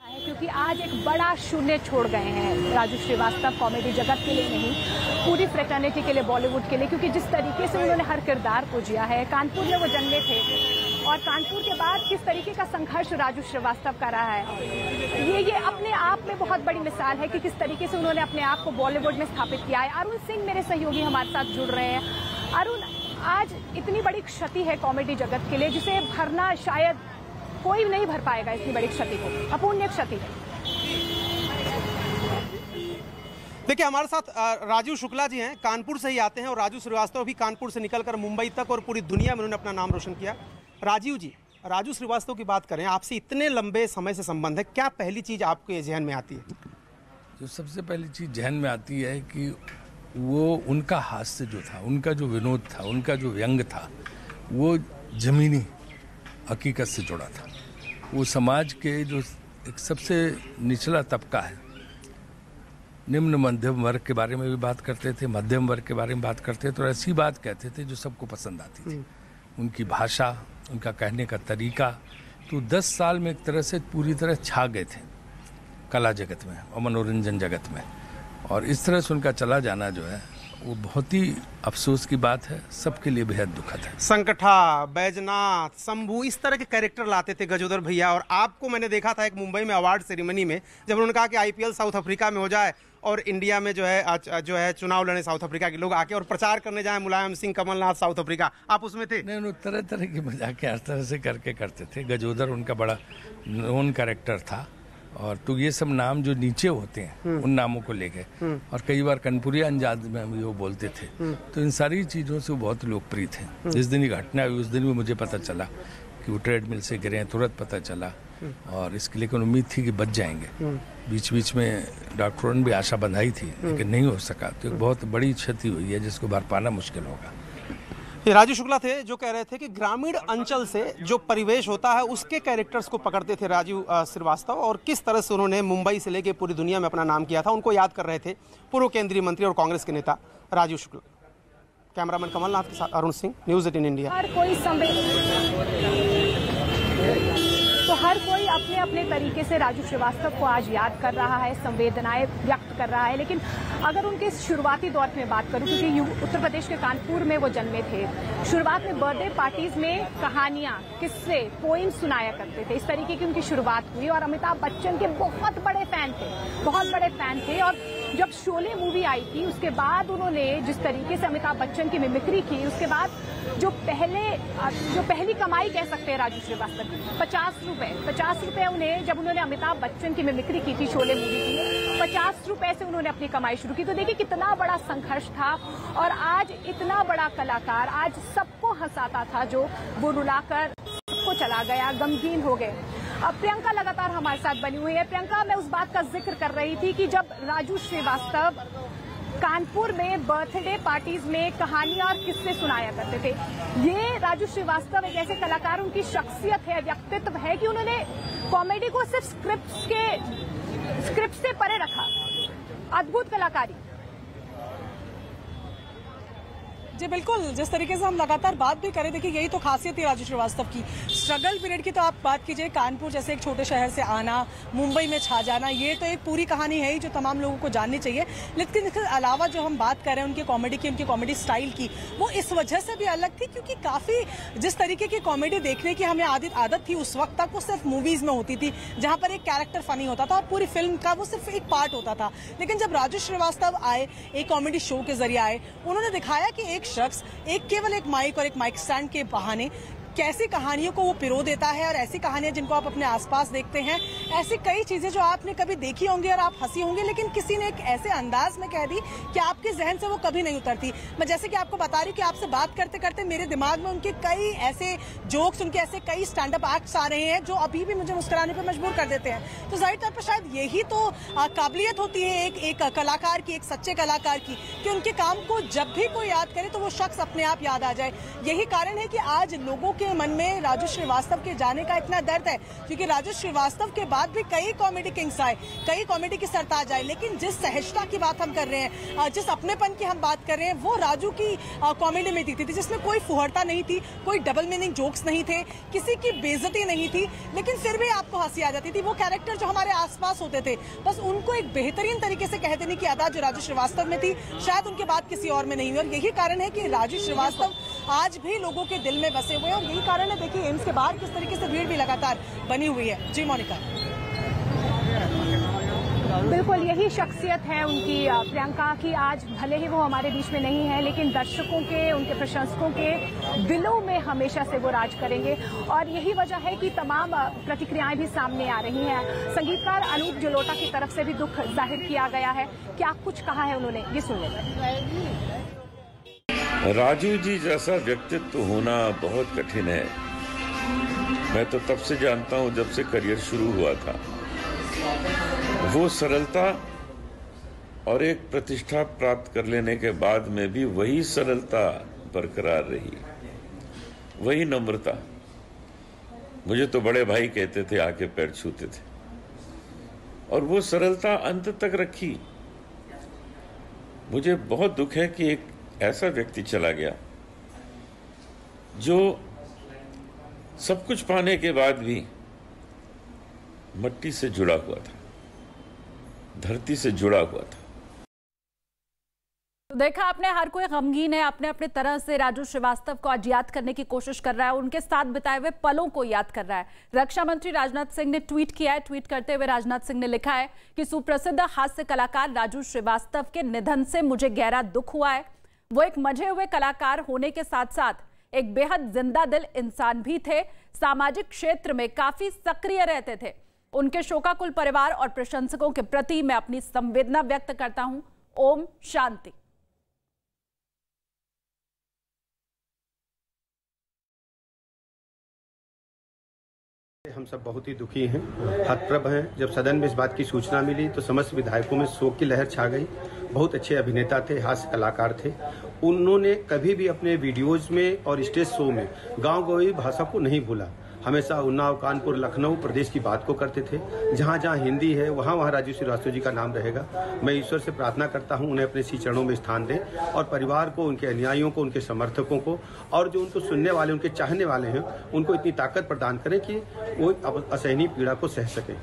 क्योंकि आज एक बड़ा शून्य छोड़ गए हैं राजू श्रीवास्तव, कॉमेडी जगत के लिए नहीं, पूरी फ्रेटर्निटी के लिए, बॉलीवुड के लिए। क्योंकि जिस तरीके से उन्होंने हर किरदार को जिया है, कानपुर में वो जन्मे थे और कानपुर के बाद किस तरीके का संघर्ष राजू श्रीवास्तव का रहा है, ये अपने आप में बहुत बड़ी मिसाल है कि किस तरीके से उन्होंने अपने आप को बॉलीवुड में स्थापित किया है। अरुण सिंह मेरे सहयोगी हमारे साथ जुड़ रहे हैं। अरुण, आज इतनी बड़ी क्षति है कॉमेडी जगत के लिए जिसे भरना शायद कोई नहीं भर पाएगा। इतनी बड़ी क्षति को, अपूर्णीय क्षति है। देखिए हमारे साथ राजू शुक्ला जी हैं, कानपुर से ही आते हैं और राजू श्रीवास्तव भी कानपुर से निकलकर मुंबई तक और पूरी दुनिया में उन्होंने अपना नाम रोशन किया। राजीव जी, राजू श्रीवास्तव की बात करें, आपसे इतने लंबे समय से संबंध है, क्या पहली चीज आपके जहन में आती है? जो सबसे पहली चीज जहन में आती है कि वो उनका हास्य जो था, उनका जो विनोद था, उनका जो व्यंग था, वो जमीनी हकीकत से जुड़ा था। वो समाज के जो एक सबसे निचला तबका है, निम्न मध्यम वर्ग के बारे में भी बात करते थे, मध्यम वर्ग के बारे में बात करते थे, तो ऐसी बात कहते थे जो सबको पसंद आती थी। उनकी भाषा, उनका कहने का तरीका, तो 10 साल में एक तरह से पूरी तरह छा गए थे कला जगत में और मनोरंजन जगत में। और इस तरह से उनका चला जाना जो है वो बहुत ही अफसोस की बात है, सबके लिए बेहद दुखद है। संकठा, बैजनाथ, शंभू, इस तरह के कैरेक्टर लाते थे गजोदर भैया। और आपको मैंने देखा था एक मुंबई में अवार्ड सेरेमनी में, जब उन्होंने कहा कि आईपीएल साउथ अफ्रीका में हो जाए और इंडिया में जो है चुनाव लड़े साउथ अफ्रीका के लोग आके और प्रचार करने जाए, मुलायम सिंह, कमलनाथ साउथ अफ्रीका, आप उसमें थे? नहीं, तरह तरह की मजाक हर तरह से करते थे। गजोदर उनका बड़ा नोन कैरेक्टर था। और तो ये सब नाम जो नीचे होते हैं उन नामों को लेके, और कई बार कनपुरिया अंदाज में भी वो बोलते थे, तो इन सारी चीज़ों से वो बहुत लोकप्रिय थे। जिस दिन ये घटना हुई उस दिन भी मुझे पता चला कि वो ट्रेडमिल से गिरे हैं, तुरंत पता चला, और इसके लेकिन उम्मीद थी कि बच जाएंगे। बीच बीच में डॉक्टरों ने भी आशा बंधाई थी, लेकिन नहीं हो सका। तो एक बहुत बड़ी क्षति हुई है जिसको भर पाना मुश्किल होगा। ये राजू शुक्ला थे जो कह रहे थे कि ग्रामीण अंचल से जो परिवेश होता है उसके कैरेक्टर्स को पकड़ते थे राजू श्रीवास्तव, और किस तरह से उन्होंने मुंबई से लेके पूरी दुनिया में अपना नाम किया था। उनको याद कर रहे थे पूर्व केंद्रीय मंत्री और कांग्रेस के नेता राजू शुक्ला। कैमरामैन कमलनाथ के साथ अरुण सिंह, न्यूज़ 18 इंडिया। हर कोई अपने अपने तरीके से राजू श्रीवास्तव को आज याद कर रहा है, संवेदनाएं व्यक्त कर रहा है। लेकिन अगर उनके शुरुआती दौर में बात करूं, क्योंकि उत्तर प्रदेश के कानपुर में वो जन्मे थे, शुरुआत में बर्थडे पार्टीज में कहानियां, किस्से, पोइम सुनाया करते थे। इस तरीके की उनकी शुरुआत हुई और अमिताभ बच्चन के बहुत बड़े फैन थे। और जब शोले मूवी आई थी उसके बाद उन्होंने जिस तरीके से अमिताभ बच्चन की मिमिक्री की, उसके बाद जो पहली कमाई कह सकते हैं राजू श्रीवास्तव की, 50 रुपए उन्हें, जब उन्होंने अमिताभ बच्चन की मिमिक्री की थी शोले मूवी की, 50 रुपए से उन्होंने अपनी कमाई शुरू की। तो देखिए कितना बड़ा संघर्ष था और आज इतना बड़ा कलाकार आज सबको हंसाता था जो वो रुलाकर सबको चला गया, गमगीन हो गए। अब प्रियंका लगातार हमारे साथ बनी हुई है। प्रियंका, मैं उस बात का जिक्र कर रही थी कि जब राजू श्रीवास्तव कानपुर में बर्थडे पार्टीज में कहानियां और किस्से सुनाया करते थे, ये राजू श्रीवास्तव एक ऐसे कलाकार, उनकी शख्सियत है, व्यक्तित्व है कि उन्होंने कॉमेडी को सिर्फ स्क्रिप्ट से परे रखा। अद्भुत कलाकारी। जी बिल्कुल, जिस तरीके से हम लगातार बात भी करें, देखिए यही तो खासियत है राजू श्रीवास्तव की। स्ट्रगल पीरियड की तो आप बात कीजिए, कानपुर जैसे एक छोटे शहर से आना, मुंबई में छा जाना, ये तो एक पूरी कहानी है ही जो तमाम लोगों को जाननी चाहिए। लेकिन इसके अलावा जो हम बात कर रहे हैं उनकी कॉमेडी की, उनकी कॉमेडी स्टाइल की, वो इस वजह से भी अलग थी क्योंकि काफी जिस तरीके की कॉमेडी देखने की हमें आदत थी उस वक्त तक, वो सिर्फ मूवीज में होती थी जहां पर एक कैरेक्टर फनी होता था और पूरी फिल्म का वो सिर्फ एक पार्ट होता था। लेकिन जब राजू श्रीवास्तव आए, एक कॉमेडी शो के जरिए आए, उन्होंने दिखाया कि एक शख्स केवल एक माइक और एक माइक स्टैंड के बहाने कैसी कहानियों को वो पिरो देता है और ऐसी कहानियां जिनको आप अपने आसपास देखते हैं, ऐसी कई चीजें जो आपने कभी देखी होंगी और आप हंसी होंगे, लेकिन किसी ने एक ऐसे अंदाज में कह दी कि आपके जहन से वो कभी नहीं उतरती। मैं जैसे कि आपको बता रही कि आपसे बात करते करते मेरे दिमाग में उनके कई ऐसे जोक्स, उनके ऐसे कई स्टैंड अप एक्ट्स आ रहे हैं जो अभी भी मुझे मुस्कुराने पर मजबूर कर देते हैं। तो जाहिर तौर पर शायद यही तो काबिलियत होती है एक कलाकार की, एक सच्चे कलाकार की, कि उनके काम को जब भी कोई याद करे तो वो शख्स अपने आप याद आ जाए। यही कारण है कि आज लोगों के मन में राजू श्रीवास्तव के जाने का इतना दर्द है, क्योंकि राजू श्रीवास्तव के बाद भी कई कॉमेडी किंग्स आए, कई कॉमेडी की सरताज आए, लेकिन जिस सहजता की बात हम कर रहे हैं, जिस अपनेपन की हम बात कर रहे हैं, वो राजू की कॉमेडी में दिखती थी, जिसमें कोई फुहड़ता नहीं थी, कोई डबल मीनिंग जोक्स नहीं थे, किसी की बेइज्जती नहीं थी, लेकिन फिर भी आपको हंसी आ जाती थी। वो कैरेक्टर जो हमारे आसपास होते थे, बस उनको एक बेहतरीन तरीके से कह देने की अदा जो राजू श्रीवास्तव में थी, शायद उनके बाद किसी और में नहीं हुई। और यही कारण है कि राजू श्रीवास्तव आज भी लोगों के दिल में बसे हुए हैं और यही कारण है देखिए एम्स के बाहर किस तरीके से भीड़ भी लगातार बनी हुई है। जी मोनिका। बिल्कुल यही शख्सियत है उनकी, प्रियंका की। आज भले ही वो हमारे बीच में नहीं है, लेकिन दर्शकों के, उनके प्रशंसकों के दिलों में हमेशा से वो राज करेंगे और यही वजह है कि तमाम प्रतिक्रियाएं भी सामने आ रही हैं। संगीतकार अनूप जलोटा की तरफ से भी दुख जाहिर किया गया है। क्या कुछ कहा है उन्होंने, ये सुन लेते। राजू जी जैसा व्यक्तित्व होना बहुत कठिन है। मैं तो तब से जानता हूं जब से करियर शुरू हुआ था। वो सरलता और एक प्रतिष्ठा प्राप्त कर लेने के बाद में भी वही सरलता बरकरार रही, वही नम्रता। मुझे तो बड़े भाई कहते थे, आके पैर छूते थे, और वो सरलता अंत तक रखी। मुझे बहुत दुख है कि एक ऐसा व्यक्ति चला गया जो सब कुछ पाने के बाद भी मिट्टी से जुड़ा हुआ था, धरती से जुड़ा हुआ था। तो देखा आपने, हर कोई गमगीन है, अपने अपने तरह से राजू श्रीवास्तव को आज याद करने की कोशिश कर रहा है, उनके साथ बिताए हुए पलों को याद कर रहा है। रक्षा मंत्री राजनाथ सिंह ने ट्वीट किया है। ट्वीट करते हुए राजनाथ सिंह ने लिखा है कि सुप्रसिद्ध हास्य कलाकार राजू श्रीवास्तव के निधन से मुझे गहरा दुख हुआ है। वो एक मंझे हुए कलाकार होने के साथ साथ एक बेहद जिंदा दिल इंसान भी थे। सामाजिक क्षेत्र में काफी सक्रिय रहते थे। उनके शोकाकुल परिवार और प्रशंसकों के प्रति मैं अपनी संवेदना व्यक्त करता हूं। ओम शांति। हम सब बहुत ही दुखी हैं, हतप्रभ हैं। जब सदन में इस बात की सूचना मिली तो समस्त विधायकों में शोक की लहर छा गई। बहुत अच्छे अभिनेता थे, हास्य कलाकार थे। उन्होंने कभी भी अपने वीडियोज में और स्टेज शो में गांव गंवाई भाषा को नहीं भूला। हमेशा उन्नाव, कानपुर, लखनऊ प्रदेश की बात को करते थे। जहाँ जहाँ हिंदी है वहाँ राजू श्रीवास्तव जी का नाम रहेगा। मैं ईश्वर से प्रार्थना करता हूँ उन्हें अपने श्री चरणों में स्थान दें और परिवार को, उनके अनुयायियों को, उनके समर्थकों को और जो उनको सुनने वाले, उनके चाहने वाले हैं, उनको इतनी ताकत प्रदान करें कि वो असहनीय पीड़ा को सह सकें।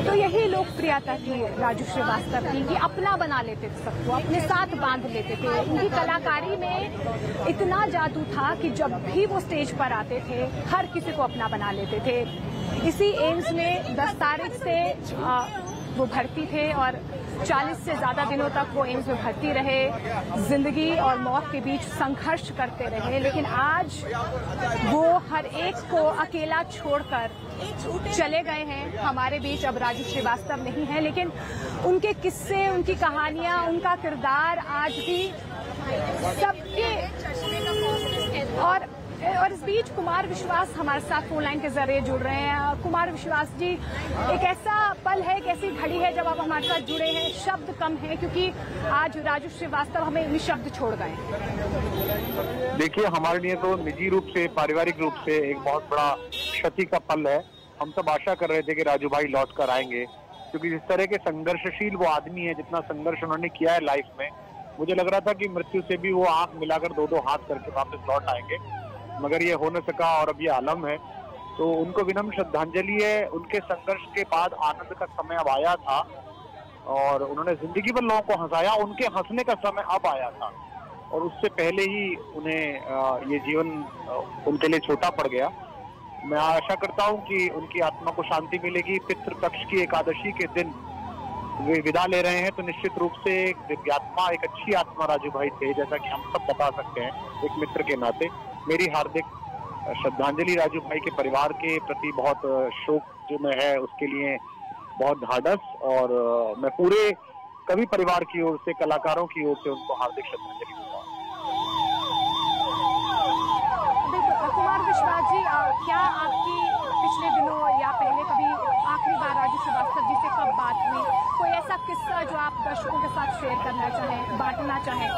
तो यही लोकप्रियता थी राजू श्रीवास्तव की कि अपना बना लेते थे सबको, अपने साथ बांध लेते थे। उनकी कलाकारी में इतना जादू था कि जब भी वो स्टेज पर आते थे हर किसी को अपना बना लेते थे। इसी एम्स में 10 तारीख से वो भर्ती थे और 40 से ज्यादा दिनों तक वो एम्स में भर्ती रहे, जिंदगी और मौत के बीच संघर्ष करते रहे, लेकिन आज वो हर एक को अकेला छोड़कर चले गए हैं। हमारे बीच अब राजू श्रीवास्तव नहीं है, लेकिन उनके किस्से, उनकी कहानियां, उनका किरदार आज भी सबके। और इस बीच कुमार विश्वास हमारे साथ फोन लाइन के जरिए जुड़ रहे हैं। कुमार विश्वास जी, एक ऐसा पल है, एक ऐसी घड़ी है जब आप हमारे साथ जुड़े हैं, शब्द कम है क्योंकि आज राजू श्रीवास्तव हमें निःशब्द छोड़ गए। देखिए, हमारे लिए तो निजी रूप से, पारिवारिक रूप से एक बहुत बड़ा क्षति का पल है। हम सब आशा कर रहे थे कि राजू भाई लौट कर आएंगे, क्योंकि जिस तरह के संघर्षशील वो आदमी है, जितना संघर्ष उन्होंने किया है लाइफ में, मुझे लग रहा था कि मृत्यु से भी वो आंख मिलाकर दो हाथ करके वापस लौट आएंगे, मगर ये हो न सका और अब ये आलम है। तो उनको विनम्र श्रद्धांजलि है। उनके संघर्ष के बाद आनंद का समय अब आया था और उन्होंने जिंदगी भर लोगों को हंसाया, उनके हंसने का समय अब आया था और उससे पहले ही उन्हें ये जीवन उनके लिए छोटा पड़ गया। मैं आशा करता हूं कि उनकी आत्मा को शांति मिलेगी। पितृपक्ष की एकादशी के दिन वे विदा ले रहे हैं, तो निश्चित रूप से एक दिव्यात्मा, एक अच्छी आत्मा राजू भाई थे, जैसा कि हम सब बता सकते हैं एक मित्र के नाते। मेरी हार्दिक श्रद्धांजलि राजू भाई के परिवार के प्रति। बहुत शोक जो मैं है उसके लिए बहुत ढाढ़स, और मैं पूरे कवि परिवार की ओर से, कलाकारों की ओर से उनको हार्दिक श्रद्धांजलि दूंगा। कुमार विश्वास जी, क्या आपकी पिछले दिनों या पहले कभी आखिरी बार राजू श्रीवास्तव जी से कब बात हुई? कोई ऐसा किस्सा जो आप दर्शकों के साथ शेयर करना चाहें, बांटना चाहें?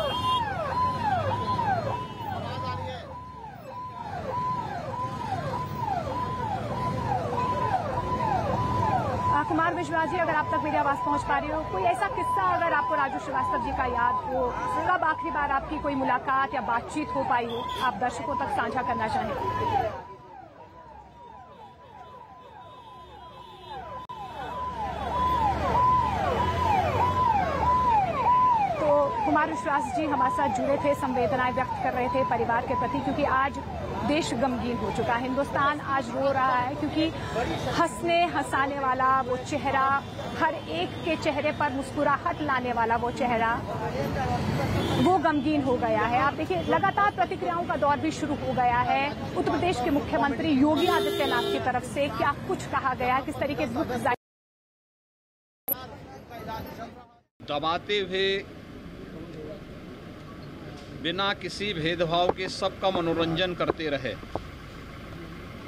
कुमार विश्वास जी, अगर आप तक मेरी आवाज पहुंच पा रही हो, कोई ऐसा किस्सा अगर आपको राजू श्रीवास्तव जी का याद हो, कब आखिरी बार आपकी कोई मुलाकात या बातचीत हो पाई हो, आप दर्शकों तक साझा करना चाहें? तो कुमार विश्वास जी हमारे साथ जुड़े थे, संवेदनाएं व्यक्त कर रहे थे परिवार के प्रति, क्योंकि आज देश गमगीन हो चुका है। हिंदुस्तान आज रो रहा है क्योंकि हंसने हंसाने वाला वो चेहरा, हर एक के चेहरे पर मुस्कुराहट लाने वाला वो चेहरा, वो गमगीन हो गया है। आप देखिए, लगातार प्रतिक्रियाओं का दौर भी शुरू हो गया है। उत्तर प्रदेश के मुख्यमंत्री योगी आदित्यनाथ की तरफ से क्या कुछ कहा गया, किस तरीके से दुख दबाते हुए बिना किसी भेदभाव के सबका मनोरंजन करते रहे,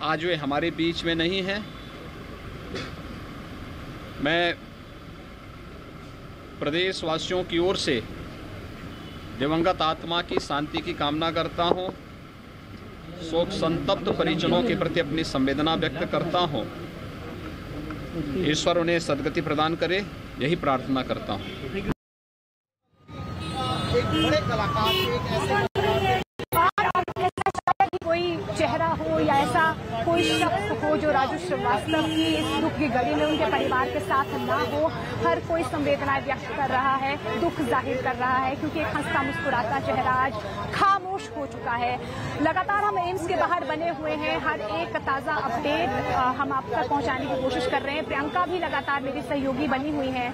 आज वे हमारे बीच में नहीं हैं। मैं प्रदेशवासियों की ओर से दिवंगत आत्मा की शांति की कामना करता हूं, शोक संतप्त परिजनों के प्रति अपनी संवेदना व्यक्त करता हूं। ईश्वर उन्हें सद्गति प्रदान करे, यही प्रार्थना करता हूं। एक बड़े कलाकार कोई चेहरा हो या ऐसा कोई शख्स हो जो राजू श्रीवास्तव की इस दुख की घड़ी में उनके परिवार के साथ ना हो। हर कोई संवेदनाएं व्यक्त कर रहा है, दुख जाहिर कर रहा है, क्योंकि एक हंसता मुस्कुराता चेहरा आज खामोश हो चुका है। लगातार हम एम्स के बाहर बने हुए हैं, हर एक ताज़ा अपडेट हम आप तक पहुंचाने की कोशिश कर रहे हैं। प्रियंका भी लगातार मेरी सहयोगी बनी हुई है।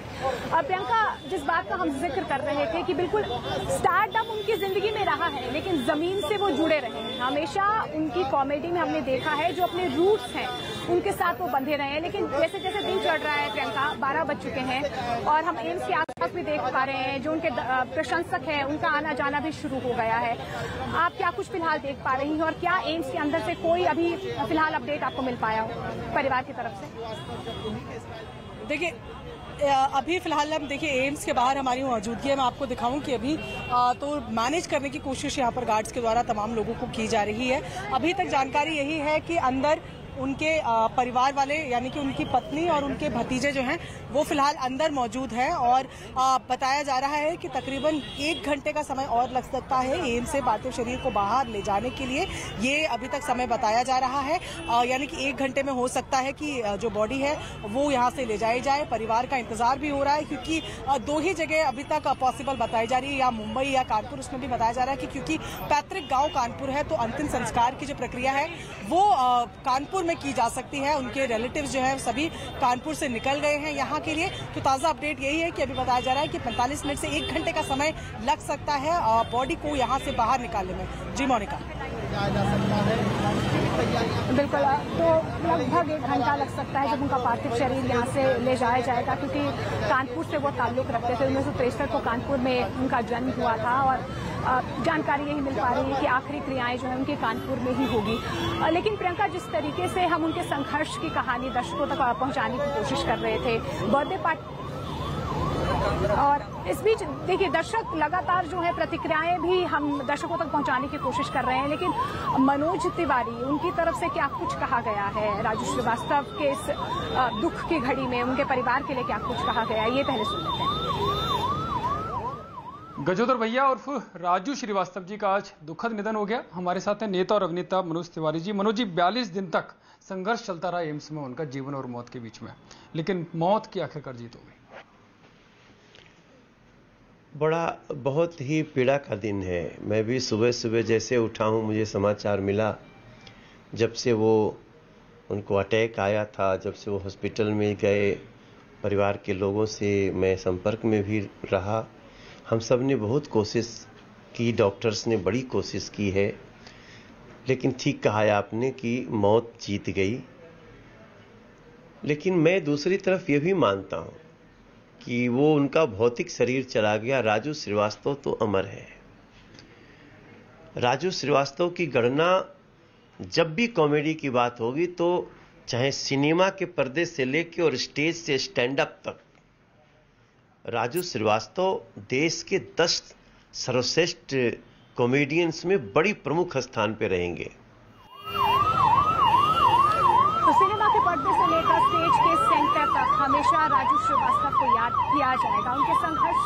और प्रियंका, जिस बात का हम जिक्र कर रहे थे कि बिल्कुल स्टारडम उनकी जिंदगी में रहा है, लेकिन जमीन से वो जुड़े रहे हैं। हमेशा उनकी कॉमेडी में हमने देखा है, जो अपने रूट्स हैं उनके साथ वो बंधे रहे हैं। लेकिन जैसे जैसे दिन चढ़ रहा है प्रियंका, 12 बज चुके हैं और हम एम्स के आसपास भी देख पा रहे हैं, जो उनके प्रशंसक हैं उनका आना जाना भी शुरू हो गया है। आप क्या कुछ फिलहाल देख पा रही हैं और क्या एम्स के अंदर से कोई अभी फिलहाल अपडेट आपको मिल पाया हो परिवार की तरफ से? देखिए, अभी फिलहाल हम देखिए एम्स के बाहर हमारी मौजूदगी है। मैं आपको दिखाऊं कि अभी तो मैनेज करने की कोशिश यहाँ पर गार्ड्स के द्वारा तमाम लोगों को की जा रही है। अभी तक जानकारी यही है कि अंदर उनके परिवार वाले यानी कि उनकी पत्नी और उनके भतीजे जो हैं वो फिलहाल अंदर मौजूद हैं और बताया जा रहा है कि तकरीबन 1 घंटे का समय और लग सकता है एम्स से पार्थिव शरीर को बाहर ले जाने के लिए। ये अभी तक समय बताया जा रहा है, यानी कि 1 घंटे में हो सकता है कि जो बॉडी है वो यहाँ से ले जाई जाए। परिवार का इंतजार भी हो रहा है क्योंकि 2 ही जगह अभी तक पॉसिबल बताई जा रही है, या मुंबई या कानपुर। उसमें भी बताया जा रहा है कि क्योंकि पैतृक गाँव कानपुर है तो अंतिम संस्कार की जो प्रक्रिया है वो कानपुर में की जा सकती है। उनके रिलेटिव्स जो है सभी कानपुर से निकल गए हैं यहाँ के लिए। तो ताज़ा अपडेट यही है कि अभी बताया जा रहा है कि 45 मिनट से 1 घंटे का समय लग सकता है बॉडी को यहाँ से बाहर निकालने में। जी मोनिका। बिल्कुल, तो लगभग 1 घंटा लग सकता है जब उनका पार्थिव शरीर यहाँ से ले जाया जाएगा, क्योंकि कानपुर से वो ताल्लुक रखते थे। 1963 को कानपुर में उनका जन्म हुआ था और जानकारी यही मिल पा रही है कि आखिरी क्रियाएं जो है उनके कानपुर में ही होगी। लेकिन प्रियंका, जिस तरीके से हम उनके संघर्ष की कहानी दर्शकों तक पहुंचाने की कोशिश कर रहे थे, बर्थडे पार्टी, और इस बीच देखिए दर्शक लगातार जो है प्रतिक्रियाएं भी हम दर्शकों तक पहुंचाने की कोशिश कर रहे हैं, लेकिन मनोज तिवारी, उनकी तरफ से क्या कुछ कहा गया है राजू श्रीवास्तव के इस दुख की घड़ी में, उनके परिवार के लिए क्या कुछ कहा गया है, ये पहले सुन लेते हैं। गजोदर भैया उर्फ राजू श्रीवास्तव जी का आज दुखद निधन हो गया। हमारे साथ हैं नेता और अभिनेता मनोज तिवारी जी। मनोज जी, 42 दिन तक संघर्ष चलता रहा एम्स में उनका, जीवन और मौत के बीच में, लेकिन मौत की आखिरकार जीत हो गई। बहुत ही पीड़ा का दिन है। मैं भी सुबह सुबह जैसे उठा हूँ, मुझे समाचार मिला जब से वो उनको अटैक आया था, जब से वो हॉस्पिटल में गए, परिवार के लोगों से मैं संपर्क में भी रहा। हम सब ने बहुत कोशिश की, डॉक्टर्स ने बड़ी कोशिश की है, लेकिन ठीक कहा है आपने कि मौत जीत गई। लेकिन मैं दूसरी तरफ ये भी मानता हूँ कि वो उनका भौतिक शरीर चला गया, राजू श्रीवास्तव तो अमर है। राजू श्रीवास्तव की गणना जब भी कॉमेडी की बात होगी तो चाहे सिनेमा के पर्दे से लेकर और स्टेज से स्टैंड अप तक, राजू श्रीवास्तव देश के 10 सर्वश्रेष्ठ कॉमेडियंस में बड़ी प्रमुख स्थान पे रहेंगे। तो सिनेमा के पर्दे से लेकर स्टेज के सेंटर तक हमेशा राजू श्रीवास्तव को याद किया जाएगा। उनके संघर्ष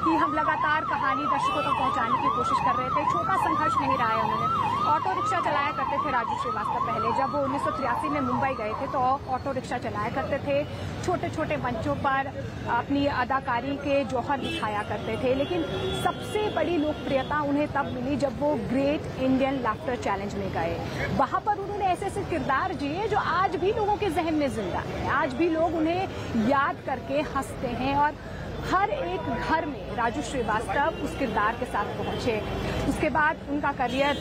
की हम लगातार कहानी दर्शकों तक पहुंचाने की कोशिश कर रहे थे। छोटा संघर्ष नहीं रहा है उन्होंने। ऑटो रिक्शा चलाया करते थे राजू श्रीवास्तव पहले, जब वो 1983 में मुंबई गए थे तो ऑटो रिक्शा चलाया करते थे। छोटे छोटे मंचों पर अपनी अदाकारी के जौहर दिखाया करते थे, लेकिन सबसे बड़ी लोकप्रियता उन्हें तब मिली जब वो ग्रेट इंडियन लाफ्टर चैलेंज में गए। वहां पर उन्होंने ऐसे ऐसे किरदार जिए जो आज भी लोगों के जहन में जिंदा है। आज भी लोग उन्हें याद करके हंसते हैं और हर एक घर में राजू श्रीवास्तव उस किरदार के साथ पहुंचे। उसके बाद उनका करियर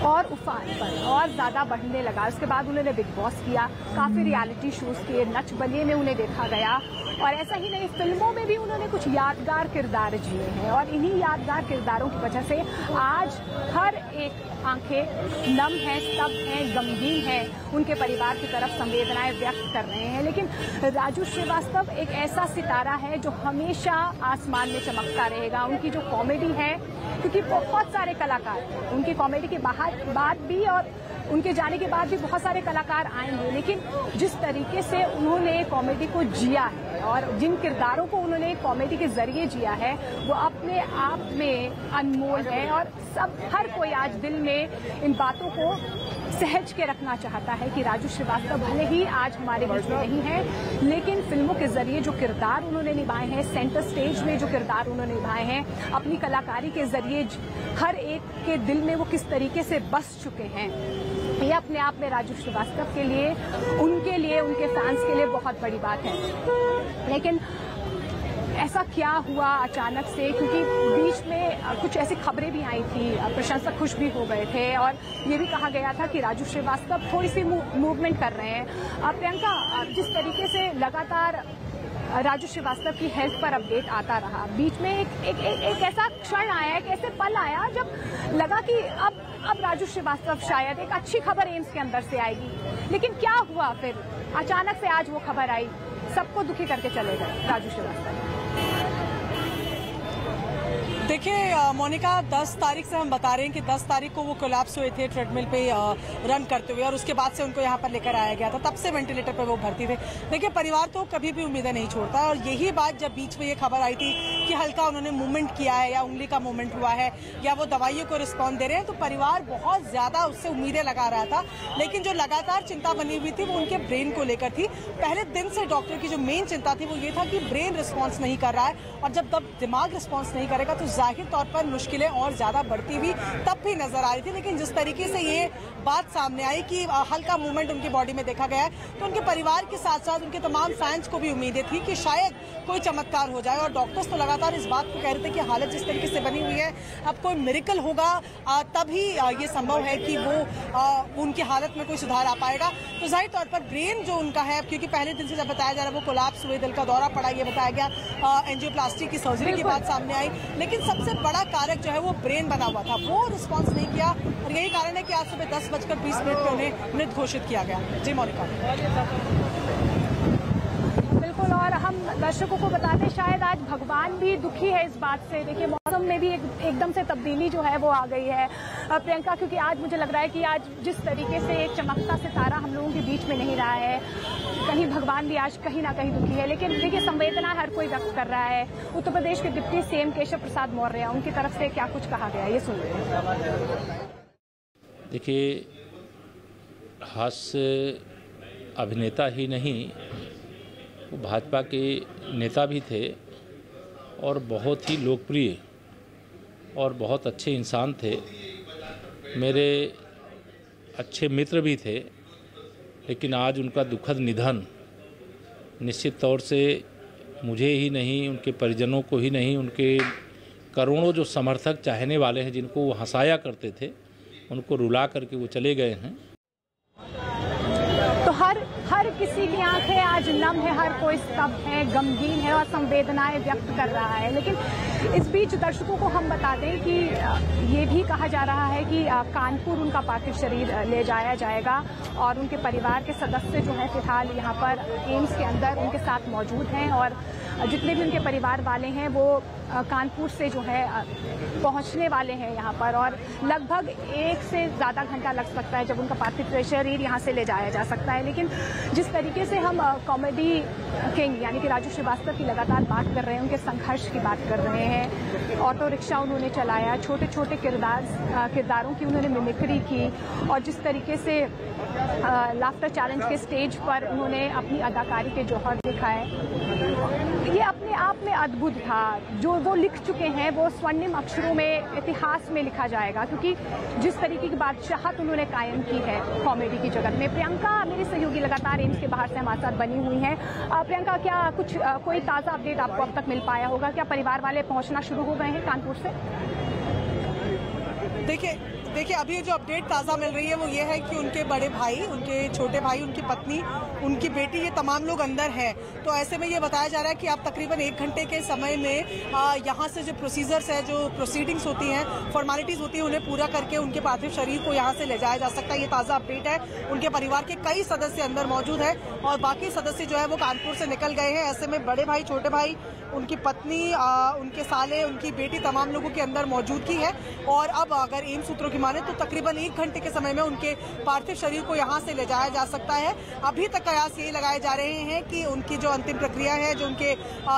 और उफान पर और ज्यादा बढ़ने लगा। उसके बाद उन्होंने बिग बॉस किया, काफी रियलिटी शोज किए, नच बलिए में उन्हें देखा गया, और ऐसा ही नहीं फिल्मों में भी उन्होंने कुछ यादगार किरदार जिए हैं। और इन्हीं यादगार किरदारों की वजह से आज हर एक आंखें नम हैं, स्तब्ध हैं, गमगीन हैं, उनके परिवार की तरफ संवेदनाएं व्यक्त कर रहे हैं। लेकिन राजू श्रीवास्तव एक ऐसा सितारा है जो हमेशा आसमान में चमकता रहेगा। उनकी जो कॉमेडी है, क्योंकि बहुत सारे कलाकार उनकी कॉमेडी के बाद भी और उनके जाने के बाद भी बहुत सारे कलाकार आएंगे, लेकिन जिस तरीके से उन्होंने कॉमेडी को जिया है और जिन किरदारों को उन्होंने कॉमेडी के जरिए जिया है, वो अपने आप में अनमोल है। और हर कोई आज दिल में इन बातों को सहज के रखना चाहता है कि राजू श्रीवास्तव भले ही आज हमारे बीच में नहीं है, लेकिन फिल्मों के जरिए जो किरदार उन्होंने निभाए हैं, सेंटर स्टेज में जो किरदार उन्होंने निभाए हैं, अपनी कलाकारी के जरिए हर एक के दिल में वो किस तरीके से बस चुके हैं, ये अपने आप में राजू श्रीवास्तव के लिए, उनके फैंस के लिए बहुत बड़ी बात है। लेकिन ऐसा क्या हुआ अचानक से, क्योंकि बीच में कुछ ऐसी खबरें भी आई थी, प्रशंसक खुश भी हो गए थे और ये भी कहा गया था कि राजू श्रीवास्तव थोड़ी सी मूवमेंट कर रहे हैं। प्रियंका, जिस तरीके से लगातार राजू श्रीवास्तव की हेल्थ पर अपडेट आता रहा, बीच में एक ऐसा क्षण आया, एक ऐसे पल आया जब लगा कि अब राजू श्रीवास्तव शायद एक अच्छी खबर एम्स के अंदर से आएगी। लेकिन क्या हुआ फिर, अचानक से आज वो खबर आई, सबको दुखी करके चले गए राजू श्रीवास्तव। देखिए मोनिका, 10 तारीख से हम बता रहे हैं कि 10 तारीख को वो कोलैप्स हुए थे ट्रेडमिल पे रन करते हुए, और उसके बाद से उनको यहाँ पर लेकर आया गया था। तब से वेंटिलेटर पे वो भर्ती थे। देखिए परिवार तो कभी भी उम्मीदें नहीं छोड़ता, और यही बात जब बीच में ये खबर आई थी कि हल्का उन्होंने मूवमेंट किया है या उंगली का मूवमेंट हुआ है या वो दवाइयों को रिस्पॉन्ड दे रहे हैं, तो परिवार बहुत ज्यादा उससे उम्मीदें लगा रहा था। लेकिन जो लगातार चिंता बनी हुई थी वो उनके ब्रेन को लेकर थी। पहले दिन से डॉक्टर की जो मेन चिंता थी वो ये था कि ब्रेन रिस्पॉन्स नहीं कर रहा है, और जब दिमाग रिस्पॉन्स नहीं करेगा तो जाहिर तौर पर मुश्किलें और ज्यादा बढ़ती हुई तब भी नजर आ रही थी। लेकिन जिस तरीके से ये बात सामने आई कि हल्का मूवमेंट उनकी बॉडी में देखा गया है, तो उनके परिवार के साथ साथ उनके तमाम फैंस को भी उम्मीदें थी कि शायद कोई चमत्कार हो जाए। और डॉक्टर्स तो लगातार इस बात को कह रहे थे कि हालत जिस तरीके से बनी हुई है, अब कोई मिरेकल होगा तभी ये संभव है कि वो उनकी हालत में कोई सुधार आ पाएगा। तो जाहिर तौर पर ब्रेन जो उनका है, क्योंकि पहले दिन से जब बताया जा रहा है वो कोलैप्स हुए, दिल का दौरा पड़ा, ये बताया गया, एंजियोप्लास्टी की सर्जरी की बात सामने आई, लेकिन सबसे बड़ा कारक जो है वो ब्रेन बना हुआ था, वो रिस्पॉन्स नहीं किया और यही कारण है कि आज सुबह 10:20 पे उन्हें मृत घोषित किया गया। जी मोनिका। बिल्कुल, और हम दर्शकों को बता दें शायद आज भगवान भी दुखी है इस बात से। देखिए मौसम में भी एकदम से तब्दीली जो है वो आ गई है प्रियंका, क्योंकि आज मुझे लग रहा है कि आज जिस तरीके से एक चमकता सितारा हम लोगों के बीच में नहीं रहा है, कहीं भगवान भी आज कहीं ना कहीं दुखी है। लेकिन देखिए संवेदना हर कोई व्यक्त कर रहा है। उत्तर प्रदेश के डिप्टी सीएम केशव प्रसाद मौर्य, उनकी तरफ से क्या कुछ कहा गया, ये सुन रहे हैं। देखिए, हास्य अभिनेता ही नहीं, वो भाजपा के नेता भी थे और बहुत ही लोकप्रिय और बहुत अच्छे इंसान थे, मेरे अच्छे मित्र भी थे। लेकिन आज उनका दुखद निधन निश्चित तौर से मुझे ही नहीं, उनके परिजनों को ही नहीं, उनके करोड़ों जो समर्थक चाहने वाले हैं जिनको वो हंसाया करते थे, उनको रुला करके वो चले गए हैं। तो हर किसी की आंखें आज नम है, हर कोई स्तब्ध है, गमगीन है और संवेदनाएं व्यक्त कर रहा है। लेकिन इस बीच दर्शकों को हम बता दें कि ये भी कहा जा रहा है कि कानपुर उनका पार्थिव शरीर ले जाया जाएगा और उनके परिवार के सदस्य जो हैं फिलहाल यहाँ पर एम्स के अंदर उनके साथ मौजूद हैं और जितने भी उनके परिवार वाले हैं वो कानपुर से जो है पहुंचने वाले हैं यहाँ पर और लगभग 1 से ज़्यादा घंटा लग सकता है जब उनका पार्थिव शरीर यहाँ से ले जाया जा सकता है। लेकिन जिस तरीके से हम कॉमेडी किंग यानी कि राजू श्रीवास्तव की लगातार बात कर रहे हैं, उनके संघर्ष की बात कर रहे हैं, ऑटो रिक्शा उन्होंने चलाया, छोटे छोटे किरदारों की उन्होंने मिमिक्री की और जिस तरीके से लाफ्टर चैलेंज के स्टेज पर उन्होंने अपनी अदाकारी के जौहर दिखाए, ये अपने आप में अद्भुत था। जो वो लिख चुके हैं वो स्वर्णिम अक्षरों में इतिहास में लिखा जाएगा, क्योंकि जिस तरीके की बादशाहत उन्होंने कायम की है कॉमेडी की जगत में। प्रियंका मेरी सहयोगी लगातार एम्स के बाहर से हमारे साथ बनी हुई हैं। प्रियंका, क्या कोई ताज़ा अपडेट आपको अब तक मिल पाया होगा? क्या परिवार वाले पहुंचना शुरू हो गए हैं कानपुर से? देखिए अभी जो अपडेट ताज़ा मिल रही है वो ये है कि उनके बड़े भाई, उनके छोटे भाई, उनकी पत्नी, उनकी बेटी, ये तमाम लोग अंदर हैं। तो ऐसे में ये बताया जा रहा है कि आप तकरीबन 1 घंटे के समय में यहाँ से जो प्रोसीजर्स है, जो प्रोसीडिंग्स होती हैं, फॉर्मेलिटीज़ होती हैं, उन्हें पूरा करके उनके पार्थिव शरीर को यहाँ से ले जाया जा सकता है। ये ताज़ा अपडेट है। उनके परिवार के कई सदस्य अंदर मौजूद हैं और बाकी सदस्य जो है वो कानपुर से निकल गए हैं। ऐसे में बड़े भाई, छोटे भाई, उनकी पत्नी, उनके साले, उनकी बेटी, तमाम लोगों के अंदर मौजूदगी है। और अब अगर एम्स सूत्रों की माने तो तकरीबन 1 घंटे के समय में उनके पार्थिव शरीर को यहाँ से ले जाया जा सकता है। अभी तक कयास यही लगाए जा रहे हैं कि उनकी जो अंतिम प्रक्रिया है, जो उनके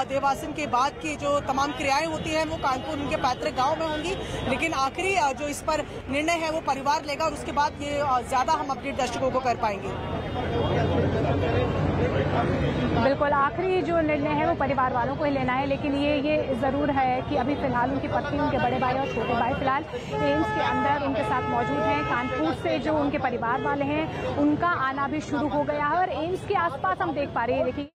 देवासन के बाद की जो तमाम क्रियाएं होती हैं वो कानपुर उनके पैतृक गाँव में होंगी। लेकिन आखिरी जो इस पर निर्णय है वो परिवार लेगा और उसके बाद ये ज़्यादा हम अपडेट दर्शकों को कर पाएंगे। बिल्कुल, आखिरी जो निर्णय है वो परिवार वालों को ही लेना है। लेकिन ये ज़रूर है कि अभी फिलहाल उनकी पत्नी, उनके बड़े भाई और छोटे भाई फिलहाल एम्स के अंदर उनके साथ मौजूद हैं। कानपुर से जो उनके परिवार वाले हैं उनका आना भी शुरू हो गया है और एम्स के आसपास हम देख पा रहे हैं, देखिए